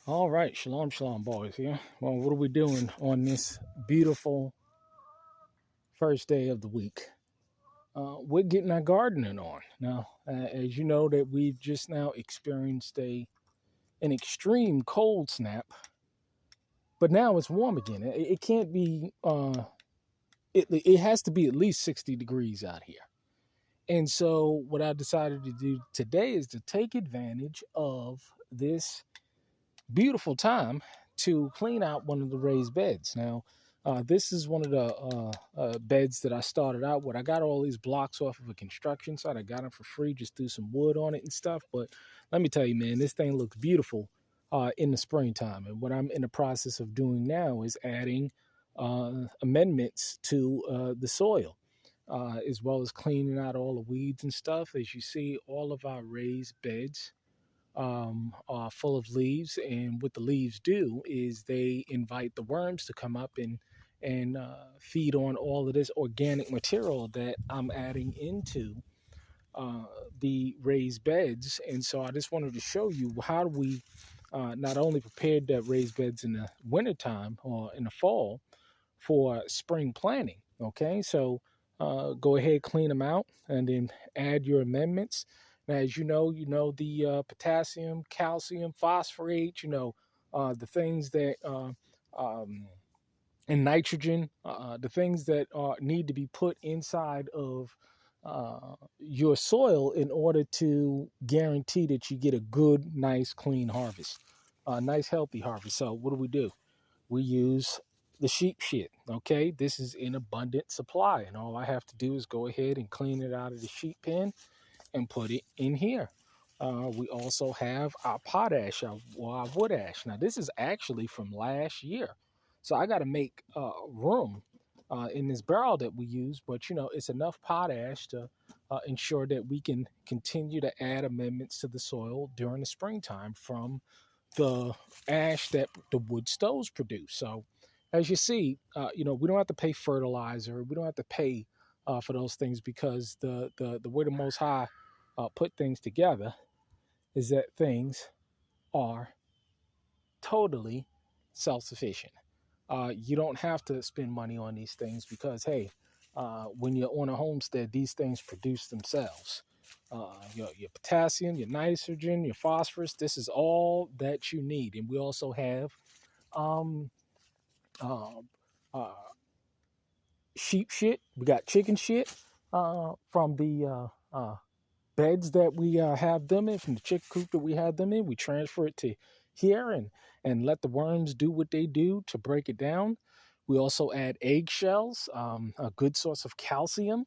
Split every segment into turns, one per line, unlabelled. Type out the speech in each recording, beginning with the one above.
All right, shalom, shalom, boys. Here. Well, what are we doing on this beautiful first day of the week? We're getting our gardening on now. As you know, that we've just now experienced an extreme cold snap, but now it's warm again. It can't be. It has to be at least 60 degrees out here. And so, what I decided to do today is to take advantage of this beautiful time to clean out one of the raised beds. Now, this is one of the beds that I started out with. I got all these blocks off of a construction site. I got them for free, just threw some wood on it and stuff. But let me tell you, man, this thing looks beautiful in the springtime. And what I'm in the process of doing now is adding amendments to the soil. As well as cleaning out all the weeds and stuff. As you see, all of our raised beds are full of leaves, and what the leaves do is they invite the worms to come up and feed on all of this organic material that I'm adding into uh, the raised beds. And so I just wanted to show you how do we not only prepare the raised beds in the wintertime or in the fall for spring planting. Okay, so go ahead, clean them out, and then add your amendments. Now, as you know the potassium, calcium, phosphorate. The things that and nitrogen, the things that need to be put inside of your soil in order to guarantee that you get a good, nice, clean harvest, a nice, healthy harvest. So, what do? We use the sheep shit. Okay, this is in abundant supply, and all I have to do is go ahead and clean it out of the sheep pen and put it in here. We also have our potash, our wood ash. Now, this is actually from last year, so I got to make room in this barrel that we use. But it's enough potash to ensure that we can continue to add amendments to the soil during the springtime from the ash that the wood stoves produce. So, as you see, we don't have to pay fertilizer. We don't have to pay for those things because the way the Most High put things together is that things are totally self-sufficient. You don't have to spend money on these things because, hey, when you're on a homestead, these things produce themselves. Your potassium, your nitrogen, your phosphorus. This is all that you need. And we also have um, uh, uh, sheep shit. We got chicken shit from the beds that we have them in, from the chicken coop that we have them in. We transfer it to here and let the worms do what they do to break it down. We also add eggshells, a good source of calcium.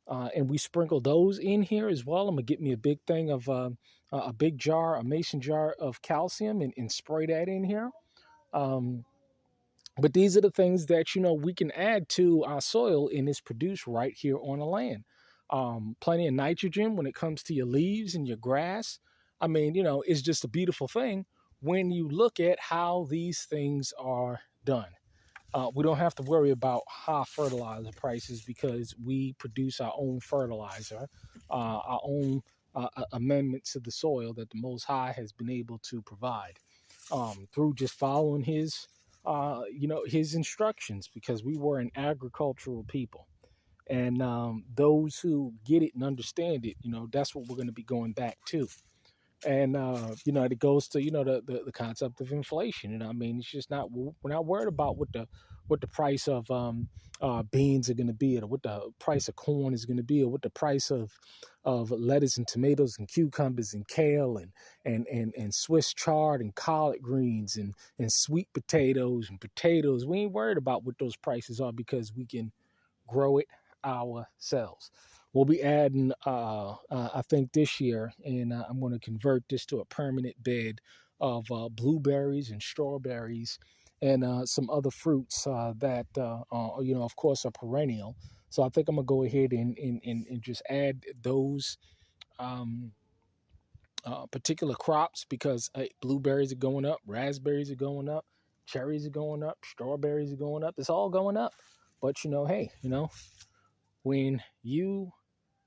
And we sprinkle those in here as well. I'm gonna get me a big thing of a big jar, a mason jar of calcium, and spray that in here. Um, but these are the things that we can add to our soil, and it's produced right here on the land. Plenty of nitrogen when it comes to your leaves and your grass. I mean, it's just a beautiful thing when you look at how these things are done. We don't have to worry about high fertilizer prices because we produce our own fertilizer, our own amendments to the soil that the Most High has been able to provide through just following his instructions, because we were an agricultural people. And those who get it and understand it, that's what we're going to be going back to. And it goes to the concept of inflation. I mean, it's just not, we're not worried about what the price of beans are going to be, or what the price of corn is going to be, or what the price of lettuce and tomatoes and cucumbers and kale and Swiss chard and collard greens and sweet potatoes and potatoes. We ain't worried about what those prices are because we can grow it ourselves. We'll be adding, I think this year, and I'm going to convert this to a permanent bed of blueberries and strawberries and some other fruits that, of course, are perennial. So I think I'm going to go ahead and just add those um, particular crops because blueberries are going up, raspberries are going up, cherries are going up, strawberries are going up. It's all going up. But, hey, when you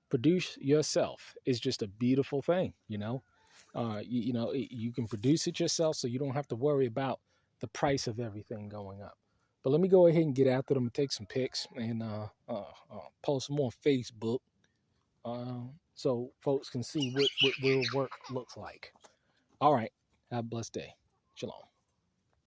produce yourself, it's just a beautiful thing. You can produce it yourself, so you don't have to worry about the price of everything going up. But let me go ahead and get after them and take some pics and post them on Facebook, so folks can see what real work looks like. All right. Have a blessed day. Shalom.